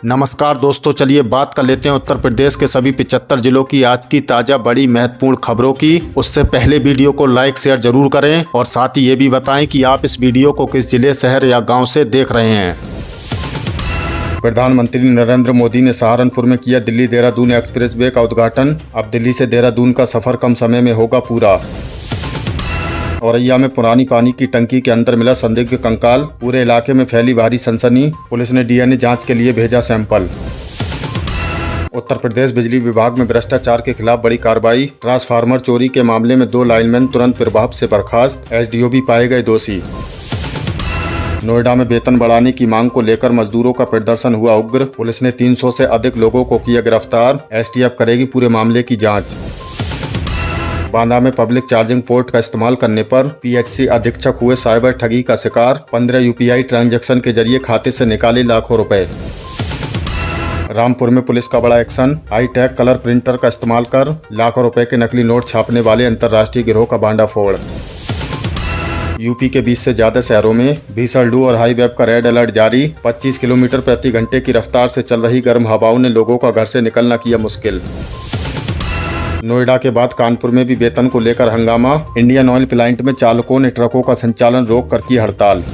नमस्कार दोस्तों, चलिए बात कर लेते हैं उत्तर प्रदेश के सभी 75 जिलों की आज की ताज़ा बड़ी महत्वपूर्ण खबरों की। उससे पहले वीडियो को लाइक शेयर जरूर करें और साथ ही ये भी बताएं कि आप इस वीडियो को किस जिले, शहर या गांव से देख रहे हैं। प्रधानमंत्री नरेंद्र मोदी ने सहारनपुर में किया दिल्ली देहरादून एक्सप्रेसवे का उद्घाटन। अब दिल्ली से देहरादून का सफर कम समय में होगा पूरा। औरैया में पुरानी पानी की टंकी के अंदर मिला संदिग्ध कंकाल, पूरे इलाके में फैली भारी सनसनी। पुलिस ने डीएनए जांच के लिए भेजा सैंपल। उत्तर प्रदेश बिजली विभाग में भ्रष्टाचार के खिलाफ बड़ी कार्रवाई। ट्रांसफार्मर चोरी के मामले में 2 लाइनमैन तुरंत प्रभाव से बर्खास्त, एसडीओ भी पाए गए दोषी। नोएडा में वेतन बढ़ाने की मांग को लेकर मजदूरों का प्रदर्शन हुआ उग्र। पुलिस ने 300 से अधिक लोगों को किया गिरफ्तार, एसटीएफ करेगी पूरे मामले की जांच। बांदा में पब्लिक चार्जिंग पोर्ट का इस्तेमाल करने पर पीएचसी अधीक्षक हुए साइबर ठगी का शिकार। 15 यूपीआई ट्रांजैक्शन के जरिए खाते से निकाले लाखों रुपए। रामपुर में पुलिस का बड़ा एक्शन, हाईटेक कलर प्रिंटर का इस्तेमाल कर लाखों रुपए के नकली नोट छापने वाले अंतर्राष्ट्रीय गिरोह का भांडाफोड़। यूपी के 20 से ज्यादा शहरों में भीषण लू और हाई वेव का रेड अलर्ट जारी। 25 किलोमीटर प्रति घंटे की रफ्तार से चल रही गर्म हवाओं ने लोगों का घर से निकलना किया मुश्किल। नोएडा के बाद कानपुर में भी वेतन को लेकर हंगामा। इंडियन ऑयल प्लांट में चालकों ने ट्रकों का संचालन रोक कर की हड़ताल।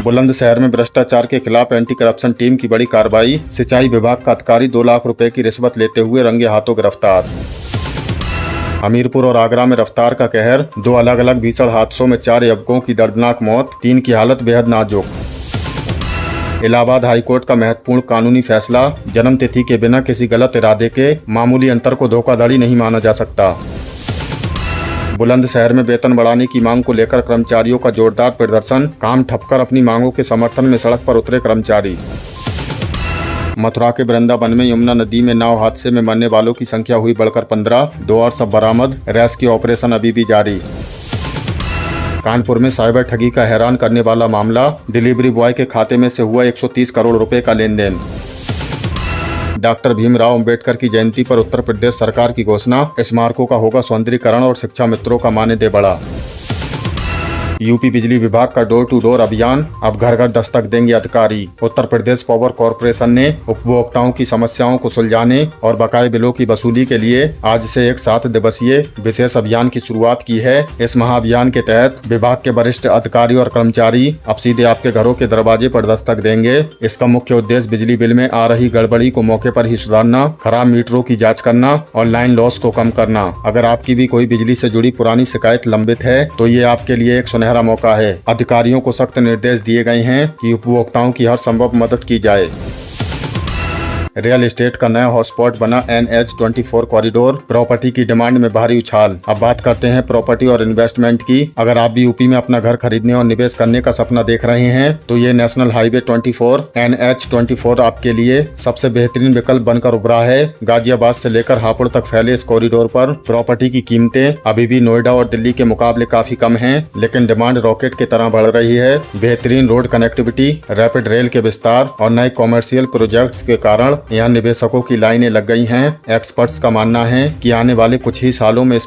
बुलंदशहर में भ्रष्टाचार के खिलाफ एंटी करप्शन टीम की बड़ी कार्रवाई। सिंचाई विभाग का अधिकारी 2 लाख रुपए की रिश्वत लेते हुए रंगे हाथों गिरफ्तार। हमीरपुर और आगरा में रफ्तार का कहर। 2 अलग अलग भीषण हादसों में 4 युवकों की दर्दनाक मौत, 3 की हालत बेहद नाजुक। इलाहाबाद हाईकोर्ट का महत्वपूर्ण कानूनी फैसला। जन्म तिथि के बिना किसी गलत इरादे के मामूली अंतर को धोखाधड़ी नहीं माना जा सकता। बुलंदशहर में वेतन बढ़ाने की मांग को लेकर कर्मचारियों का जोरदार प्रदर्शन। काम ठप कर अपनी मांगों के समर्थन में सड़क पर उतरे कर्मचारी। मथुरा के वृंदावन में यमुना नदी में नाव हादसे में मरने वालों की संख्या हुई बढ़कर 15, 2 और सब बरामद। रेस्क्यू ऑपरेशन अभी भी जारी। कानपुर में साइबर ठगी का हैरान करने वाला मामला। डिलीवरी बॉय के खाते में से हुआ 130 करोड़ रुपए का लेन देन। डॉक्टर भीमराव अंबेडकर की जयंती पर उत्तर प्रदेश सरकार की घोषणा। स्मारकों का होगा सौंदर्यीकरण और शिक्षा मित्रों का मानदेय बढ़ा। यूपी बिजली विभाग का डोर टू डोर अभियान, अब घर घर दस्तक देंगे अधिकारी। उत्तर प्रदेश पावर कॉर्पोरेशन ने उपभोक्ताओं की समस्याओं को सुलझाने और बकाये बिलों की वसूली के लिए आज से एक 7 दिवसीय विशेष अभियान की शुरुआत की है। इस महाअभियान के तहत विभाग के वरिष्ठ अधिकारी और कर्मचारी अब सीधे आपके घरों के दरवाजे पर दस्तक देंगे। इसका मुख्य उद्देश्य बिजली बिल में आ रही गड़बड़ी को मौके पर ही सुधारना, खराब मीटरों की जाँच करना और लाइन लॉस को कम करना। अगर आपकी भी कोई बिजली से जुड़ी पुरानी शिकायत लंबित है तो ये आपके लिए एक सुनहरा मौका है। अधिकारियों को सख्त निर्देश दिए गए हैं कि उपभोक्ताओं की हर संभव मदद की जाए। रियल एस्टेट का नया हॉटस्पॉट बना NH24 कॉरिडोर। प्रॉपर्टी की डिमांड में भारी उछाल। अब बात करते हैं प्रॉपर्टी और इन्वेस्टमेंट की। अगर आप भी यूपी में अपना घर खरीदने और निवेश करने का सपना देख रहे हैं तो ये नेशनल हाईवे 24 NH24 आपके लिए सबसे बेहतरीन विकल्प बनकर उभरा है। गाजियाबाद से लेकर हापुड़ तक फैले इस कॉरिडोर पर प्रॉपर्टी की कीमतें अभी भी नोएडा और दिल्ली के मुकाबले काफी कम है, लेकिन डिमांड रॉकेट की तरह बढ़ रही है। बेहतरीन रोड कनेक्टिविटी, रैपिड रेल के विस्तार और नए कॉमर्शियल प्रोजेक्ट्स के कारण यहाँ निवेशकों की लाइनें लग गई हैं। एक्सपर्ट्स का मानना है कि आने वाले कुछ ही सालों में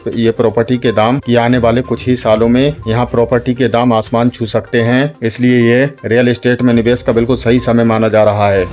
यहाँ प्रॉपर्टी के दाम आसमान छू सकते हैं। इसलिए ये रियल एस्टेट में निवेश का बिल्कुल सही समय माना जा रहा है।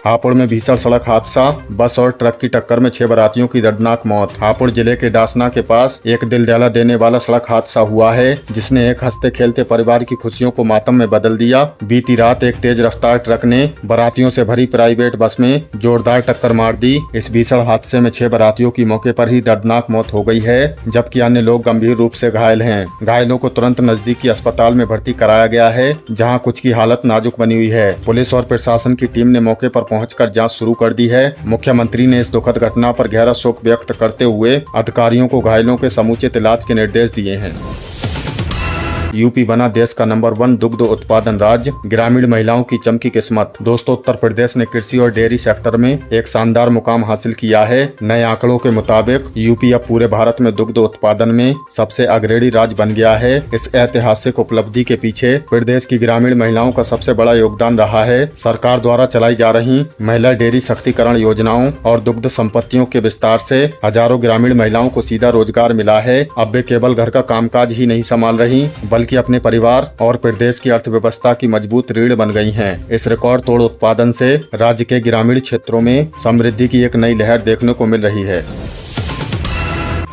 हापुड़ में भीषण सड़क हादसा। बस और ट्रक की टक्कर में 6 बारातियों की दर्दनाक मौत। हापुड़ जिले के डासना के पास एक दिल दहला देने वाला सड़क हादसा हुआ है, जिसने एक हंसते खेलते परिवार की खुशियों को मातम में बदल दिया। बीती रात एक तेज रफ्तार ट्रक ने बारातियों से भरी प्राइवेट बस में जोरदार टक्कर मार दी। इस भीषण हादसे में 6 बारातियों की मौके पर ही दर्दनाक मौत हो गई है, जबकि अन्य लोग गंभीर रूप से घायल हैं। घायलों को तुरंत नजदीकी अस्पताल में भर्ती कराया गया है, जहाँ कुछ की हालत नाजुक बनी हुई है। पुलिस और प्रशासन की टीम ने मौके पर पहुंचकर जांच शुरू कर दी है। मुख्यमंत्री ने इस दुखद घटना पर गहरा शोक व्यक्त करते हुए अधिकारियों को घायलों के समुचित इलाज के निर्देश दिए हैं। यूपी बना देश का नंबर 1 दुग्ध उत्पादन राज्य। ग्रामीण महिलाओं की चमकी किस्मत। दोस्तों, उत्तर प्रदेश ने कृषि और डेयरी सेक्टर में एक शानदार मुकाम हासिल किया है। नए आंकड़ों के मुताबिक यूपी अब पूरे भारत में दुग्ध उत्पादन में सबसे अग्रणी राज्य बन गया है। इस ऐतिहासिक उपलब्धि के पीछे प्रदेश की ग्रामीण महिलाओं का सबसे बड़ा योगदान रहा है। सरकार द्वारा चलाई जा रही महिला डेयरी सशक्तिकरण योजनाओं और दुग्ध संपत्तियों के विस्तार से हजारों ग्रामीण महिलाओं को सीधा रोजगार मिला है। अब वे केवल घर का कामकाज ही नहीं संभाल रही, बल्कि अपने परिवार और प्रदेश की अर्थव्यवस्था की मजबूत रीढ़ बन गई हैं। इस रिकॉर्ड तोड़ उत्पादन से राज्य के ग्रामीण क्षेत्रों में समृद्धि की एक नई लहर देखने को मिल रही है।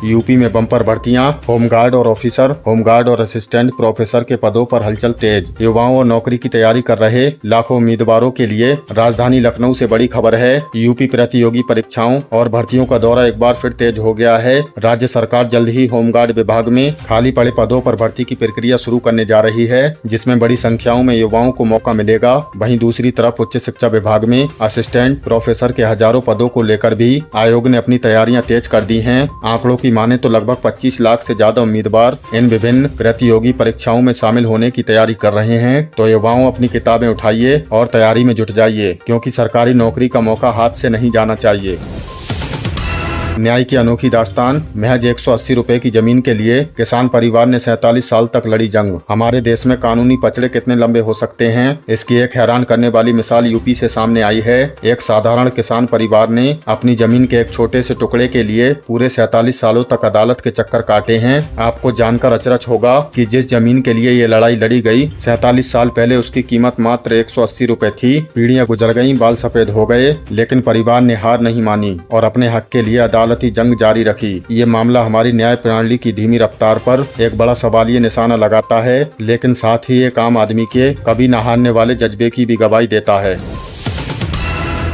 यूपी में बम्पर भर्तियां, होमगार्ड और ऑफिसर, होमगार्ड और असिस्टेंट प्रोफेसर के पदों पर हलचल तेज। युवाओं और नौकरी की तैयारी कर रहे लाखों उम्मीदवारों के लिए राजधानी लखनऊ से बड़ी खबर है। यूपी प्रतियोगी परीक्षाओं और भर्तियों का दौरा एक बार फिर तेज हो गया है। राज्य सरकार जल्द ही होमगार्ड विभाग में खाली पड़े पदों पर भर्ती की प्रक्रिया शुरू करने जा रही है, जिसमें बड़ी संख्याओं में युवाओं को मौका मिलेगा। वहीं दूसरी तरफ उच्च शिक्षा विभाग में असिस्टेंट प्रोफेसर के हजारों पदों को लेकर भी आयोग ने अपनी तैयारियां तेज कर दी हैं। आंकड़ों की माने तो लगभग 25 लाख से ज्यादा उम्मीदवार इन विभिन्न प्रतियोगी परीक्षाओं में शामिल होने की तैयारी कर रहे हैं। तो युवाओं अपनी किताबें उठाइए और तैयारी में जुट जाइए, क्योंकि सरकारी नौकरी का मौका हाथ से नहीं जाना चाहिए। न्याय की अनोखी दास्तान। महज 180 रुपए की जमीन के लिए किसान परिवार ने 47 साल तक लड़ी जंग। हमारे देश में कानूनी पचड़े कितने लंबे हो सकते हैं, इसकी एक हैरान करने वाली मिसाल यूपी से सामने आई है। एक साधारण किसान परिवार ने अपनी जमीन के एक छोटे से टुकड़े के लिए पूरे 47 सालों तक अदालत के चक्कर काटे हैं। आपको जानकर अचरज होगा कि जिस जमीन के लिए ये लड़ाई लड़ी गई, 47 साल पहले उसकी कीमत मात्र 180 रुपए थी। पीढ़ियां गुजर गईं, बाल सफेद हो गए, लेकिन परिवार ने हार नहीं मानी और अपने हक के लिए अदालती जंग जारी रखी। ये मामला हमारी न्याय प्रणाली की धीमी रफ्तार पर एक बड़ा सवालिया निशाना लगाता है, लेकिन साथ ही एक आम आदमी के कभी न हारने वाले जज्बे की भी गवाही देता है।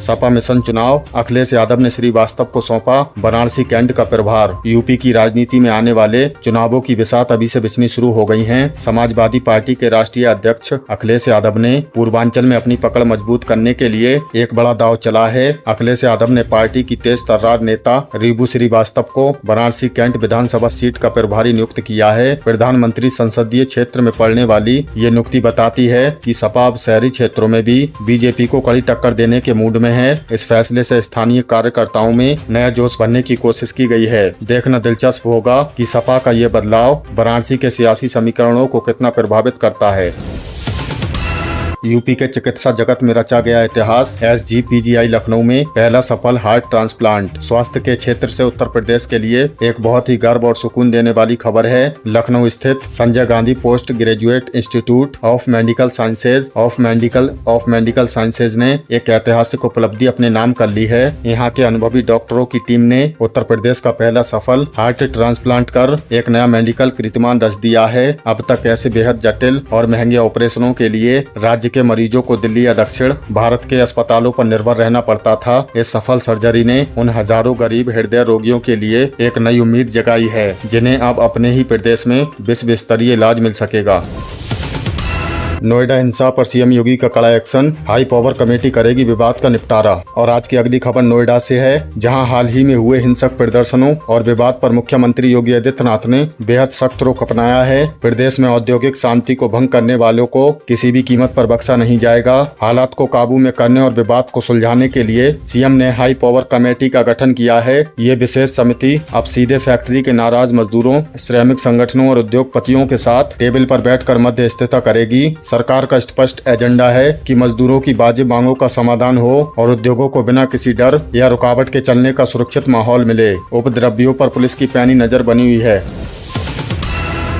सपा मिशन चुनाव। अखिलेश यादव ने श्रीवास्तव को सौंपा वाराणसी कैंट का प्रभार। यूपी की राजनीति में आने वाले चुनावों की बिसात अभी से बिछनी शुरू हो गई हैं। समाजवादी पार्टी के राष्ट्रीय अध्यक्ष अखिलेश यादव ने पूर्वांचल में अपनी पकड़ मजबूत करने के लिए एक बड़ा दांव चला है। अखिलेश यादव ने पार्टी की तेज तर्रार नेता रीबू श्रीवास्तव को वाराणसी कैंट विधानसभा सीट का प्रभारी नियुक्त किया है। प्रधानमंत्री संसदीय क्षेत्र में पड़ने वाली ये नियुक्ति बताती है कि सपा अब शहरी क्षेत्रों में भी बीजेपी को कड़ी टक्कर देने के मूड में है। इस फैसले से स्थानीय कार्यकर्ताओं में नया जोश भरने की कोशिश की गई है। देखना दिलचस्प होगा कि सपा का ये बदलाव वाराणसी के सियासी समीकरणों को कितना प्रभावित करता है। यूपी के चिकित्सा जगत में रचा गया इतिहास। SGPGI लखनऊ में पहला सफल हार्ट ट्रांसप्लांट। स्वास्थ्य के क्षेत्र से उत्तर प्रदेश के लिए एक बहुत ही गर्व और सुकून देने वाली खबर है। लखनऊ स्थित Sanjay Gandhi post graduate institute of medical sciences ने एक ऐतिहासिक उपलब्धि अपने नाम कर ली है। यहाँ के अनुभवी डॉक्टरों की टीम ने उत्तर प्रदेश का पहला सफल हार्ट ट्रांसप्लांट कर एक नया मेडिकल कीर्तिमान रच दिया है। अब तक ऐसे बेहद जटिल और महंगे ऑपरेशनों के लिए राज्य के मरीजों को दिल्ली या दक्षिण भारत के अस्पतालों पर निर्भर रहना पड़ता था। इस सफल सर्जरी ने उन हजारों गरीब हृदय रोगियों के लिए एक नई उम्मीद जगाई है, जिन्हें अब अपने ही प्रदेश में विश्व स्तरीय इलाज मिल सकेगा। नोएडा हिंसा पर सीएम योगी का कड़ा एक्शन। हाई पावर कमेटी करेगी विवाद का निपटारा। और आज की अगली खबर नोएडा से है, जहां हाल ही में हुए हिंसक प्रदर्शनों और विवाद पर मुख्यमंत्री योगी आदित्यनाथ ने बेहद सख्त रुख अपनाया है। प्रदेश में औद्योगिक शांति को भंग करने वालों को किसी भी कीमत पर बख्शा नहीं जाएगा। हालात को काबू में करने और विवाद को सुलझाने के लिए सीएम ने हाई पावर कमेटी का गठन किया है। ये विशेष समिति अब सीधे फैक्ट्री के नाराज मजदूरों, श्रमिक संगठनों और उद्योगपतियों के साथ टेबल पर बैठकर मध्यस्थता करेगी। सरकार का स्पष्ट एजेंडा है कि मजदूरों की वाजिब मांगों का समाधान हो और उद्योगों को बिना किसी डर या रुकावट के चलने का सुरक्षित माहौल मिले। उपद्रवियों पर पुलिस की पैनी नजर बनी हुई है।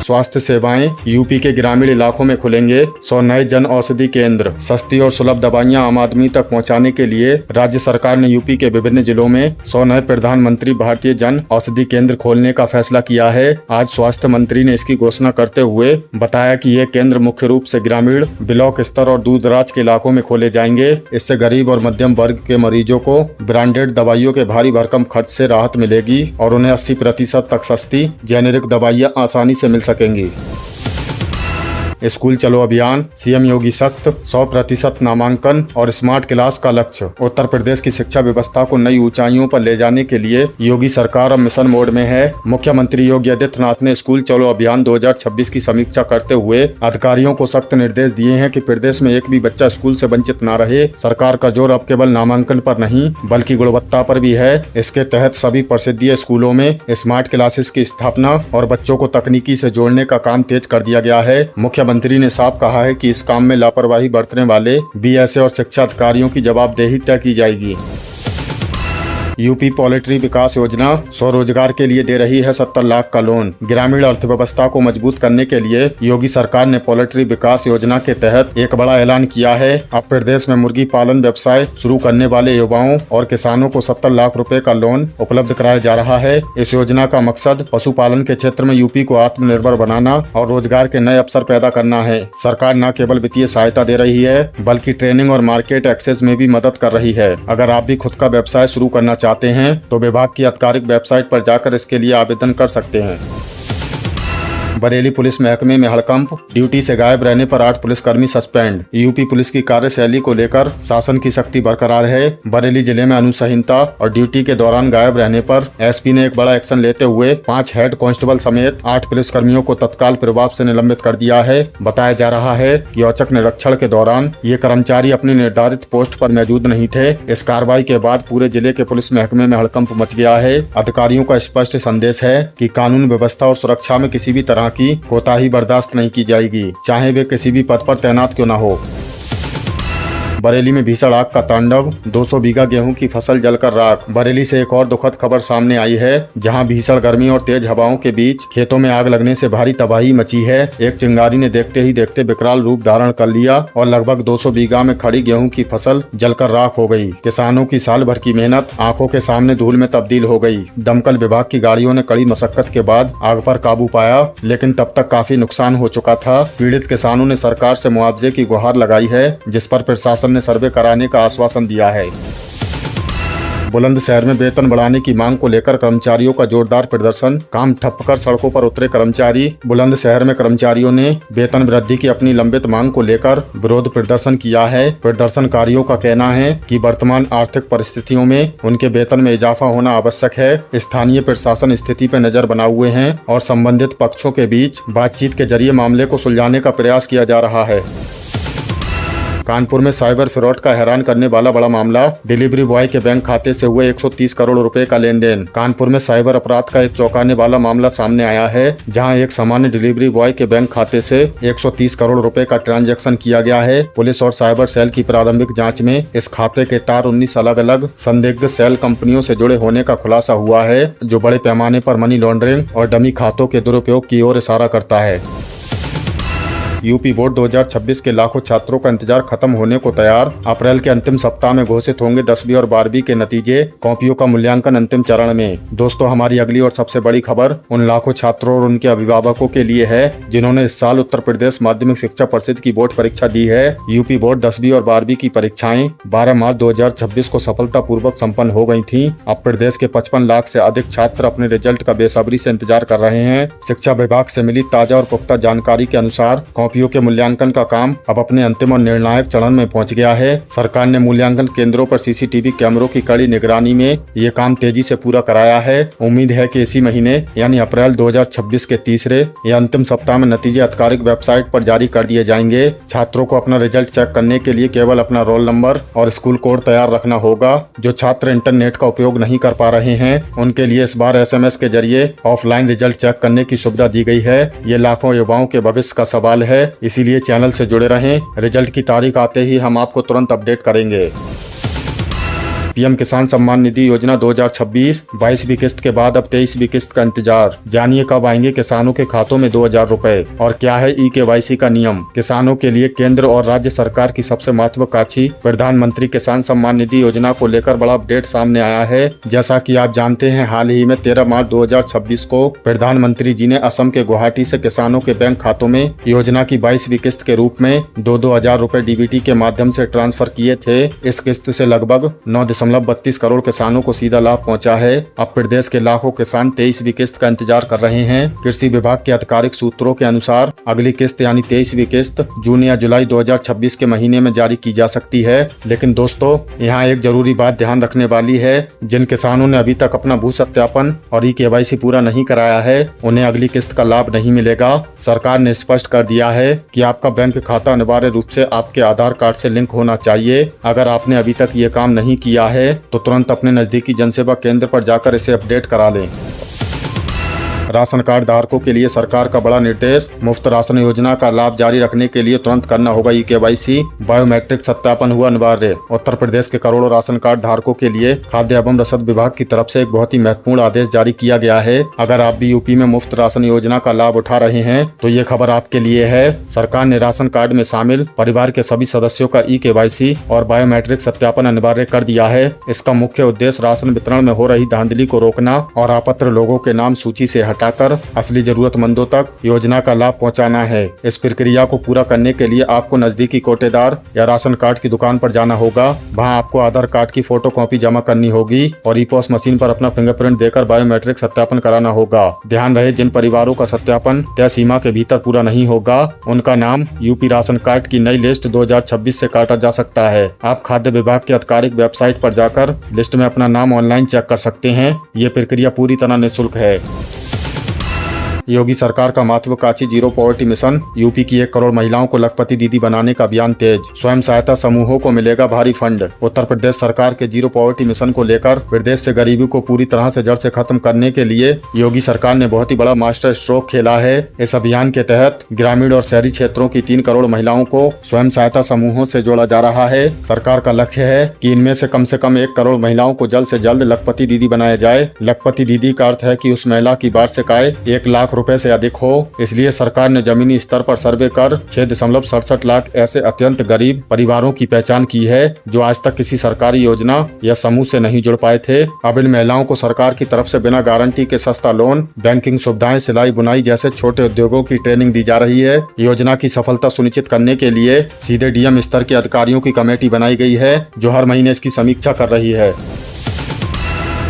स्वास्थ्य सेवाएं। यूपी के ग्रामीण इलाकों में खुलेंगे 100 नए जन औषधि केंद्र। सस्ती और सुलभ दवाइयां आम आदमी तक पहुंचाने के लिए राज्य सरकार ने यूपी के विभिन्न जिलों में 100 नए प्रधानमंत्री भारतीय जन औषधि केंद्र खोलने का फैसला किया है। आज स्वास्थ्य मंत्री ने इसकी घोषणा करते हुए बताया कि ये केंद्र मुख्य रूप से ग्रामीण, ब्लॉक स्तर और दूर दराज के इलाकों में खोले जाएंगे। इससे गरीब और मध्यम वर्ग के मरीजों को ब्रांडेड दवाइयों के भारी भरकम खर्च से राहत मिलेगी और उन्हें 80% तक सस्ती जेनेरिक दवाइयां आसानी से मिल सकेंगी। स्कूल चलो अभियान। सीएम योगी सख्त 100% नामांकन और स्मार्ट क्लास का लक्ष्य। उत्तर प्रदेश की शिक्षा व्यवस्था को नई ऊंचाइयों पर ले जाने के लिए योगी सरकार अब मिशन मोड में है। मुख्यमंत्री योगी आदित्यनाथ ने स्कूल चलो अभियान 2026 की समीक्षा करते हुए अधिकारियों को सख्त निर्देश दिए हैं कि प्रदेश में एक भी बच्चा स्कूल से वंचित न रहे। सरकार का जोर अब केवल नामांकन पर नहीं बल्कि गुणवत्ता पर भी है। इसके तहत सभी प्रसिद्धीय स्कूलों में स्मार्ट क्लासेस की स्थापना और बच्चों को तकनीकी से जोड़ने का काम तेज कर दिया गया है। मुख्यमंत्री ने साफ कहा है कि इस काम में लापरवाही बरतने वाले BSA और शिक्षा अधिकारियों की जवाबदेही तय की जाएगी। यूपी पोल्ट्री विकास योजना स्वरोजगार के लिए दे रही है 70 लाख का लोन। ग्रामीण अर्थव्यवस्था को मजबूत करने के लिए योगी सरकार ने पोल्ट्री विकास योजना के तहत एक बड़ा ऐलान किया है। अब प्रदेश में मुर्गी पालन व्यवसाय शुरू करने वाले युवाओं और किसानों को 70 लाख रुपए का लोन उपलब्ध कराया जा रहा है। इस योजना का मकसद पशुपालन के क्षेत्र में यूपी को आत्मनिर्भर बनाना और रोजगार के नए अवसर पैदा करना है। सरकार न केवल वित्तीय सहायता दे रही है बल्कि ट्रेनिंग और मार्केट एक्सेस में भी मदद कर रही है। अगर आप भी खुद का व्यवसाय शुरू करना चाहते हैं तो विभाग की आधिकारिक वेबसाइट पर जाकर इसके लिए आवेदन कर सकते हैं। बरेली पुलिस महकमे में हड़कंप, ड्यूटी से गायब रहने पर 8 पुलिसकर्मी सस्पेंड। यूपी पुलिस की कार्यशैली को लेकर शासन की सख्ती बरकरार है। बरेली जिले में अनुशासनहीनता और ड्यूटी के दौरान गायब रहने पर एसपी ने एक बड़ा एक्शन लेते हुए 5 हेड कांस्टेबल समेत 8 पुलिसकर्मियों को तत्काल प्रभाव से निलंबित कर दिया है। बताया जा रहा है कि औचक निरीक्षण के दौरान ये कर्मचारी अपनी निर्धारित पोस्ट पर मौजूद नहीं थे। इस कार्रवाई के बाद पूरे जिले के पुलिस महकमे में हड़कंप मच गया है। अधिकारियों का स्पष्ट संदेश है कि कानून व्यवस्था और सुरक्षा में किसी भी तरह की कोताही बर्दाश्त नहीं की जाएगी, चाहे वे किसी भी पद पर तैनात क्यों न हो। बरेली में भीषण आग का तांडव, 200 बीघा गेहूं की फसल जलकर राख। बरेली से एक और दुखद खबर सामने आई है, जहां भीषण गर्मी और तेज हवाओं के बीच खेतों में आग लगने से भारी तबाही मची है। एक चिंगारी ने देखते ही देखते विकराल रूप धारण कर लिया और लगभग 200 बीघा में खड़ी गेहूं की फसल जलकर राख हो गई। किसानों की साल भर की मेहनत आंखों के सामने धूल में तब्दील हो गई। दमकल विभाग की गाड़ियों ने कड़ी मशक्कत के बाद आग पर काबू पाया, लेकिन तब तक काफी नुकसान हो चुका था। पीड़ित किसानों ने सरकार से मुआवजे की गुहार लगाई है, जिस पर प्रशासन ने सर्वे कराने का आश्वासन दिया है। बुलंदशहर में वेतन बढ़ाने की मांग को लेकर कर्मचारियों का जोरदार प्रदर्शन, काम ठप कर सड़कों पर उतरे कर्मचारी। बुलंदशहर में कर्मचारियों ने वेतन वृद्धि की अपनी लंबित मांग को लेकर विरोध प्रदर्शन किया है। प्रदर्शनकारियों का कहना है कि वर्तमान आर्थिक परिस्थितियों में उनके वेतन में इजाफा होना आवश्यक है। स्थानीय प्रशासन स्थिति पर नजर बनाए हुए हैं और संबंधित पक्षों के बीच बातचीत के जरिए मामले को सुलझाने का प्रयास किया जा रहा है। कानपुर में साइबर फ्रॉड का हैरान करने वाला बड़ा मामला, डिलीवरी बॉय के बैंक खाते से हुए 130 करोड़ रुपए का लेन देन। कानपुर में साइबर अपराध का एक चौंकाने वाला मामला सामने आया है, जहां एक सामान्य डिलीवरी बॉय के बैंक खाते से 130 करोड़ रुपए का ट्रांजैक्शन किया गया है। पुलिस और साइबर सेल की प्रारंभिक जांच में इस खाते के तार 19 अलग अलग संदिग्ध सेल कंपनियों से जुड़े होने का खुलासा हुआ है, जो बड़े पैमाने पर मनी लॉन्ड्रिंग और डमी खातों के दुरुपयोग की ओर इशारा करता है। यूपी बोर्ड 2026 के लाखों छात्रों का इंतजार खत्म होने को तैयार। अप्रैल के अंतिम सप्ताह में घोषित होंगे 10वीं और 12वीं के नतीजे। कॉपियों का मूल्यांकन अंतिम चरण में। दोस्तों, हमारी अगली और सबसे बड़ी खबर उन लाखों छात्रों और उनके अभिभावकों के लिए है जिन्होंने इस साल उत्तर प्रदेश माध्यमिक शिक्षा परिषद की बोर्ड परीक्षा दी है। यूपी बोर्ड 10वीं और 12वीं की परीक्षाएं 12 मार्च 2026 को सफलतापूर्वक संपन्न हो गयी थी। अब प्रदेश के 55 लाख से अधिक छात्र अपने रिजल्ट का बेसब्री से इंतजार कर रहे हैं। शिक्षा विभाग से मिली ताजा और पुख्ता जानकारी के अनुसार कॉपियों के मूल्यांकन का काम अब अपने अंतिम और निर्णायक चरण में पहुंच गया है। सरकार ने मूल्यांकन केंद्रों पर सीसीटीवी कैमरों की कड़ी निगरानी में ये काम तेजी से पूरा कराया है। उम्मीद है कि इसी महीने यानी अप्रैल 2026 के तीसरे या अंतिम सप्ताह में नतीजे आधिकारिक वेबसाइट पर जारी कर दिए जाएंगे। छात्रों को अपना रिजल्ट चेक करने के लिए केवल अपना रोल नंबर और स्कूल कोड तैयार रखना होगा। जो छात्र इंटरनेट का उपयोग नहीं कर पा रहे हैं, उनके लिए इस बार SMS के जरिए ऑफलाइन रिजल्ट चेक करने की सुविधा दी गई है। ये लाखों युवाओं के भविष्य का सवाल है, इसीलिए चैनल से जुड़े रहें। रिजल्ट की तारीख आते ही हम आपको तुरंत अपडेट करेंगे। पीएम किसान सम्मान निधि योजना 2026 22वीं किस्त के बाद अब 23वीं किस्त का इंतजार। जानिए कब आएंगे किसानों के खातों में 2000 रुपए और क्या है eKYC का नियम। किसानों के लिए केंद्र और राज्य सरकार की सबसे महत्वाकांक्षी प्रधानमंत्री किसान सम्मान निधि योजना को लेकर बड़ा अपडेट सामने आया है। जैसा कि आप जानते हैं, हाल ही में 13 मार्च 2026 को प्रधानमंत्री जी ने असम के गुवाहाटी से किसानों के बैंक खातों में योजना की 22वीं किस्त के रूप में 2-2000 रुपए DBT के माध्यम से ट्रांसफर किए थे। इस किस्त से लगभग 9.32 करोड़ किसानों को सीधा लाभ पहुंचा है। अब प्रदेश के लाखों किसान 23वीं किस्त का इंतजार कर रहे हैं। कृषि विभाग के आधिकारिक सूत्रों के अनुसार अगली किस्त यानी 23वीं किस्त जून या जुलाई 2026 के महीने में जारी की जा सकती है। लेकिन दोस्तों, यहाँ एक जरूरी बात ध्यान रखने वाली है। जिन किसानों ने अभी तक अपना भू सत्यापन और eKYC पूरा नहीं कराया है, उन्हें अगली किस्त का लाभ नहीं मिलेगा। सरकार ने स्पष्ट कर दिया है कि आपका बैंक खाता अनिवार्य रूप से आपके आधार कार्ड से लिंक होना चाहिए। अगर आपने अभी तक ये काम नहीं किया है तो तुरंत अपने नजदीकी जनसेवा केंद्र पर जाकर इसे अपडेट करा लें। राशन कार्ड धारकों के लिए सरकार का बड़ा निर्देश। मुफ्त राशन योजना का लाभ जारी रखने के लिए तुरंत करना होगा ई-केवाईसी। बायोमेट्रिक सत्यापन हुआ अनिवार्य। उत्तर प्रदेश के करोड़ों राशन कार्ड धारकों के लिए खाद्य एवं रसद विभाग की तरफ से एक बहुत ही महत्वपूर्ण आदेश जारी किया गया है। अगर आप भी यूपी में मुफ्त राशन योजना का लाभ उठा रहे हैं तो ये खबर आपके लिए है। सरकार ने राशन कार्ड में शामिल परिवार के सभी सदस्यों का ई-केवाईसी और बायोमेट्रिक सत्यापन अनिवार्य कर दिया है। इसका मुख्य उद्देश्य राशन वितरण में हो रही धांधली को रोकना और अपात्र लोगों के नाम सूची से हटाकर असली जरूरतमंदों तक योजना का लाभ पहुंचाना है। इस प्रक्रिया को पूरा करने के लिए आपको नजदीकी कोटेदार या राशन कार्ड की दुकान पर जाना होगा। वहां आपको आधार कार्ड की फोटोकॉपी जमा करनी होगी और ई-पॉस मशीन पर अपना फिंगरप्रिंट देकर बायोमेट्रिक सत्यापन कराना होगा। ध्यान रहे, जिन परिवारों का सत्यापन तय सीमा के भीतर पूरा नहीं होगा उनका नाम यूपी राशन कार्ड की नई लिस्ट 2026 से काटा जा सकता है। आप खाद्य विभाग की आधिकारिक वेबसाइट पर जाकर लिस्ट में अपना नाम ऑनलाइन चेक कर सकते हैं। ये प्रक्रिया पूरी तरह निःशुल्क है। योगी सरकार का महत्वाकांक्षी जीरो पॉवर्टी मिशन। यूपी की 1 करोड़ महिलाओं को लखपति दीदी बनाने का अभियान तेज। स्वयं सहायता समूहों को मिलेगा भारी फंड। उत्तर प्रदेश सरकार के जीरो पॉवर्टी मिशन को लेकर प्रदेश से गरीबी को पूरी तरह से जड़ से खत्म करने के लिए योगी सरकार ने बहुत ही बड़ा मास्टर स्ट्रोक खेला है। इस अभियान के तहत ग्रामीण और शहरी क्षेत्रों की 3 करोड़ महिलाओं को स्वयं सहायता समूहों से जोड़ा जा रहा है। सरकार का लक्ष्य है कि इनमें से कम 1 करोड़ महिलाओं को जल्द से जल्द लखपति दीदी बनाया जाए। लखपति दीदी का अर्थ है कि उस महिला की वार्षिक आय 1 लाख रुपए से अधिक हो। इसलिए सरकार ने जमीनी स्तर पर सर्वे कर 6.67 लाख ऐसे अत्यंत गरीब परिवारों की पहचान की है जो आज तक किसी सरकारी योजना या समूह से नहीं जुड़ पाए थे। अब इन महिलाओं को सरकार की तरफ से बिना गारंटी के सस्ता लोन, बैंकिंग सुविधाएं, सिलाई बुनाई जैसे छोटे उद्योगों की ट्रेनिंग दी जा रही है। योजना की सफलता सुनिश्चित करने के लिए सीधे डीएम स्तर के अधिकारियों की कमेटी बनाई गई है जो हर महीने इसकी समीक्षा कर रही है।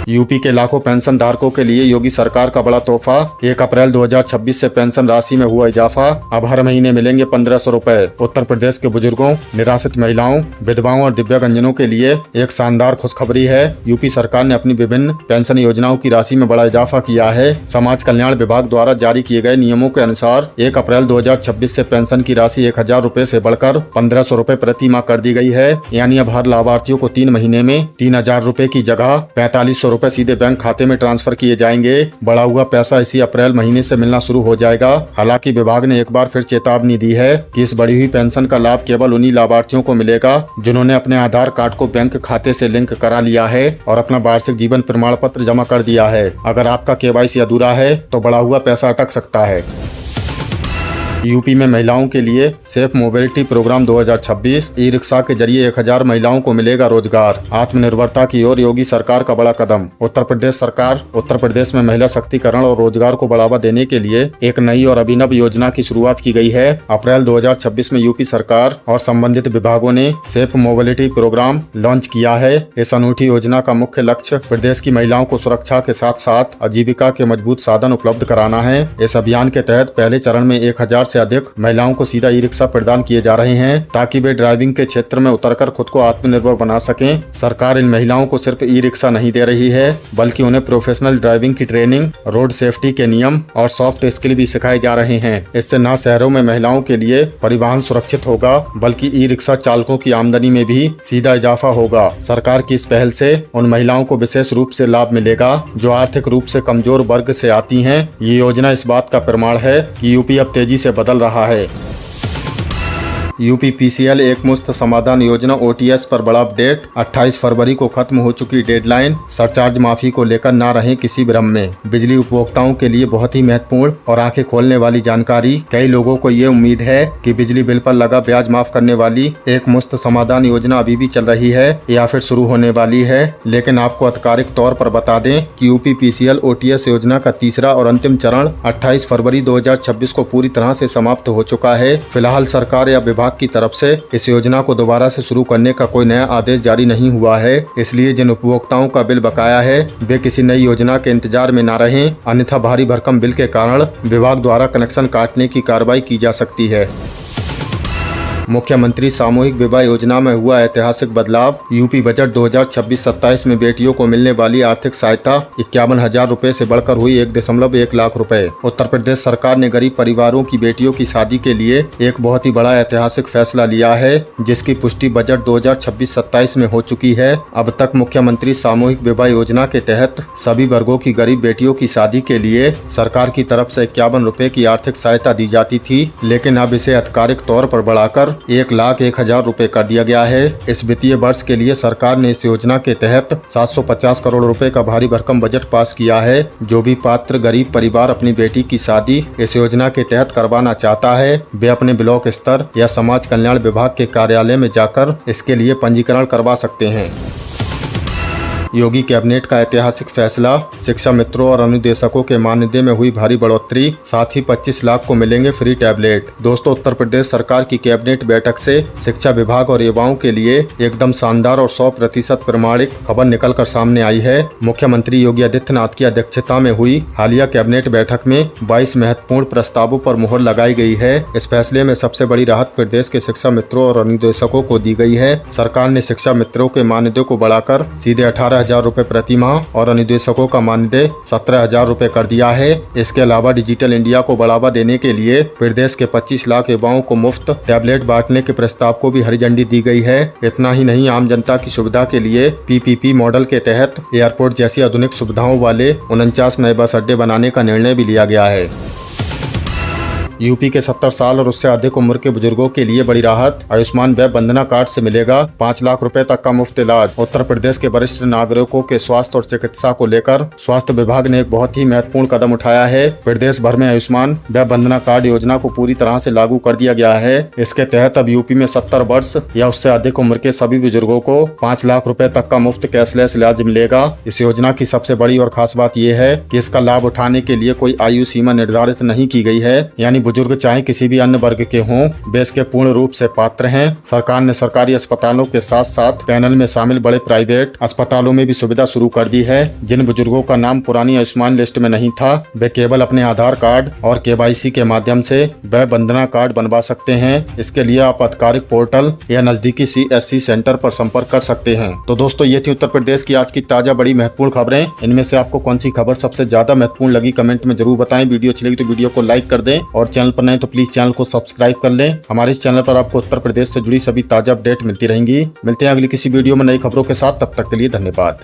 यूपी के लाखों पेंशन धारकों के लिए योगी सरकार का बड़ा तोहफा। 1 अप्रैल 2026 से पेंशन राशि में हुआ इजाफा। अब हर महीने मिलेंगे 1500 रुपए। उत्तर प्रदेश के बुजुर्गों, निराश्रित महिलाओं, विधवाओं और दिव्यांगजनों के लिए एक शानदार खुशखबरी है। यूपी सरकार ने अपनी विभिन्न पेंशन योजनाओं की राशि में बड़ा इजाफा किया है। समाज कल्याण विभाग द्वारा जारी किए गए नियमों के अनुसार 1 अप्रैल 2026 से पेंशन की राशि 1000 रुपए से बढ़कर 1500 रुपए प्रति माह कर दी गई है। यानी अब हर लाभार्थियों को 3 महीने में 3000 रुपए की जगह 4500 रुपए सीधे बैंक खाते में ट्रांसफर किए जाएंगे। बढ़ा हुआ पैसा इसी अप्रैल महीने से मिलना शुरू हो जाएगा। हालांकि विभाग ने एक बार फिर चेतावनी दी है कि इस बढ़ी हुई पेंशन का लाभ केवल उन्हीं लाभार्थियों को मिलेगा जिन्होंने अपने आधार कार्ड को बैंक खाते से लिंक करा लिया है और अपना वार्षिक जीवन प्रमाण पत्र जमा कर दिया है। अगर आपका केवाईसी अधूरा है तो बढ़ा हुआ पैसा अटक सकता है। यूपी में महिलाओं के लिए safe mobility programme 2026। E rickshaw के जरिए 1000 महिलाओं को मिलेगा रोजगार। आत्मनिर्भरता की ओर योगी सरकार का बड़ा कदम। उत्तर प्रदेश सरकार उत्तर प्रदेश में महिला शक्तिकरण और रोजगार को बढ़ावा देने के लिए एक नई और अभिनव योजना की शुरुआत की गई है। अप्रैल 2026 में यूपी सरकार और संबंधित विभागों ने सेफ मोबिलिटी प्रोग्राम लॉन्च किया है। इस अनूठी योजना का मुख्य लक्ष्य प्रदेश की महिलाओं को सुरक्षा के साथ साथ आजीविका के मजबूत साधन उपलब्ध कराना है। इस अभियान के तहत पहले चरण में 1000 से अधिक महिलाओं को सीधा ई रिक्शा प्रदान किए जा रहे हैं ताकि वे ड्राइविंग के क्षेत्र में उतरकर खुद को आत्मनिर्भर बना सकें। सरकार इन महिलाओं को सिर्फ ई रिक्शा नहीं दे रही है बल्कि उन्हें प्रोफेशनल ड्राइविंग की ट्रेनिंग, रोड सेफ्टी के नियम और सॉफ्ट स्किल भी सिखाए जा रहे हैं। इससे न शहरों में महिलाओं के लिए परिवहन सुरक्षित होगा बल्कि ई रिक्शा चालकों की आमदनी में भी सीधा इजाफा होगा। सरकार की इस पहल से उन महिलाओं को विशेष रूप से लाभ मिलेगा जो आर्थिक रूप से कमजोर वर्ग से आती हैं। ये योजना इस बात का प्रमाण है कि यूपी अब तेजी से बदल रहा है। यूपी पीसीएल एक मुश्त समाधान योजना ओटीएस पर बड़ा अपडेट। 28 फरवरी को खत्म हो चुकी डेडलाइन। सरचार्ज माफी को लेकर ना रहे किसी भ्रम में। बिजली उपभोक्ताओं के लिए बहुत ही महत्वपूर्ण और आंखें खोलने वाली जानकारी। कई लोगों को ये उम्मीद है कि बिजली बिल पर लगा ब्याज माफ करने वाली एक मुश्त समाधान योजना अभी भी चल रही है या फिर शुरू होने वाली है, लेकिन आपको आधिकारिक तौर पर बता दें कि यूपी पीसीएल ओटीएस योजना का तीसरा और अंतिम चरण 28 फरवरी 2026 को पूरी तरह से समाप्त हो चुका है। फिलहाल सरकार या विभाग की तरफ से इस योजना को दोबारा से शुरू करने का कोई नया आदेश जारी नहीं हुआ है। इसलिए जिन उपभोक्ताओं का बिल बकाया है वे किसी नई योजना के इंतजार में न रहें, अन्यथा भारी भरकम बिल के कारण विभाग द्वारा कनेक्शन काटने की कार्रवाई की जा सकती है। मुख्यमंत्री सामूहिक विवाह योजना में हुआ ऐतिहासिक बदलाव। यूपी बजट 2026-27 में बेटियों को मिलने वाली आर्थिक सहायता 51,000 रुपए से बढ़कर हुई 1.1 लाख रुपए। उत्तर प्रदेश सरकार ने गरीब परिवारों की बेटियों की शादी के लिए एक बहुत ही बड़ा ऐतिहासिक फैसला लिया है, जिसकी पुष्टि बजट 2026-27 में हो चुकी है। अब तक मुख्यमंत्री सामूहिक विवाह योजना के तहत सभी वर्गों की गरीब बेटियों की शादी के लिए सरकार की तरफ से 51 रुपए की आर्थिक सहायता दी जाती थी, लेकिन अब इसे आधिकारिक तौर पर बढ़ाकर 1,01,000 रुपए कर दिया गया है। इस वित्तीय वर्ष के लिए सरकार ने इस योजना के तहत 750 करोड़ रुपए का भारी भरकम बजट पास किया है। जो भी पात्र गरीब परिवार अपनी बेटी की शादी इस योजना के तहत करवाना चाहता है, वे अपने ब्लॉक स्तर या समाज कल्याण विभाग के कार्यालय में जाकर इसके लिए पंजीकरण करवा सकते हैं। योगी कैबिनेट का ऐतिहासिक फैसला। शिक्षा मित्रों और अनुदेशकों के मानदेय में हुई भारी बढ़ोतरी, साथ ही 25 लाख को मिलेंगे फ्री टैबलेट। दोस्तों, उत्तर प्रदेश सरकार की कैबिनेट बैठक से शिक्षा विभाग और युवाओं के लिए एकदम शानदार और 100% प्रमाणिक खबर निकलकर सामने आई है। मुख्यमंत्री योगी आदित्यनाथ की अध्यक्षता में हुई हालिया कैबिनेट बैठक में 22 महत्वपूर्ण प्रस्तावों पर मुहर लगाई गई है। इस फैसले में सबसे बड़ी राहत प्रदेश के शिक्षा मित्रों और अनुदेशकों को दी गई है। सरकार ने शिक्षा मित्रों के मानदेय को बढ़ाकर सीधे 18,000 रुपए प्रति माह और अनुदेशकों का मानदेय 17,000 रुपए कर दिया है। इसके अलावा डिजिटल इंडिया को बढ़ावा देने के लिए प्रदेश के 25 लाख युवाओं को मुफ्त टैबलेट बांटने के प्रस्ताव को भी हरी झंडी दी गई है। इतना ही नहीं, आम जनता की सुविधा के लिए PPP मॉडल के तहत एयरपोर्ट जैसी आधुनिक सुविधाओं वाले 49 नए बस अड्डे बनाने का निर्णय भी लिया गया है। यूपी के 70 साल और उससे अधिक उम्र के बुजुर्गों के लिए बड़ी राहत। आयुष्मान वय वंदना कार्ड से मिलेगा 5 लाख रुपए तक का मुफ्त इलाज। उत्तर प्रदेश के वरिष्ठ नागरिकों के स्वास्थ्य और चिकित्सा को लेकर स्वास्थ्य विभाग ने एक बहुत ही महत्वपूर्ण कदम उठाया है। प्रदेश भर में आयुष्मान वय वंदना कार्ड योजना को पूरी तरह से लागू कर दिया गया है। इसके तहत अब यूपी में 70 वर्ष या उससे अधिक उम्र के सभी बुजुर्गों को 5 लाख रुपए तक का मुफ्त कैशलेस इलाज मिलेगा। इस योजना की सबसे बड़ी और खास बात यह है कि इसका लाभ उठाने के लिए कोई आयु सीमा निर्धारित नहीं की गई है, यानी बुजुर्ग चाहे किसी भी अन्य वर्ग के हों, वे इसके पूर्ण रूप से पात्र हैं। सरकार ने सरकारी अस्पतालों के साथ साथ पैनल में शामिल बड़े प्राइवेट अस्पतालों में भी सुविधा शुरू कर दी है। जिन बुजुर्गों का नाम पुरानी आयुष्मान लिस्ट में नहीं था, वे केवल अपने आधार कार्ड और KYC के माध्यम से वय वंदना कार्ड बनवा सकते हैं। इसके लिए आप आधिकारिक पोर्टल या नजदीकी CSC सेंटर पर संपर्क कर सकते हैं। तो दोस्तों, ये थी उत्तर प्रदेश की आज की ताजा बड़ी महत्वपूर्ण खबरें। इनमें से आपको कौन सी खबर सबसे ज्यादा महत्वपूर्ण लगी, कमेंट में जरूर बताएं। वीडियो अच्छी लगी तो वीडियो को लाइक कर दें और चैनल पर नए तो प्लीज चैनल को सब्सक्राइब कर लें। हमारे इस चैनल पर आपको उत्तर प्रदेश से जुड़ी सभी ताजा अपडेट मिलती रहेंगी। मिलते हैं अगली किसी वीडियो में नई खबरों के साथ। तब तक के लिए धन्यवाद।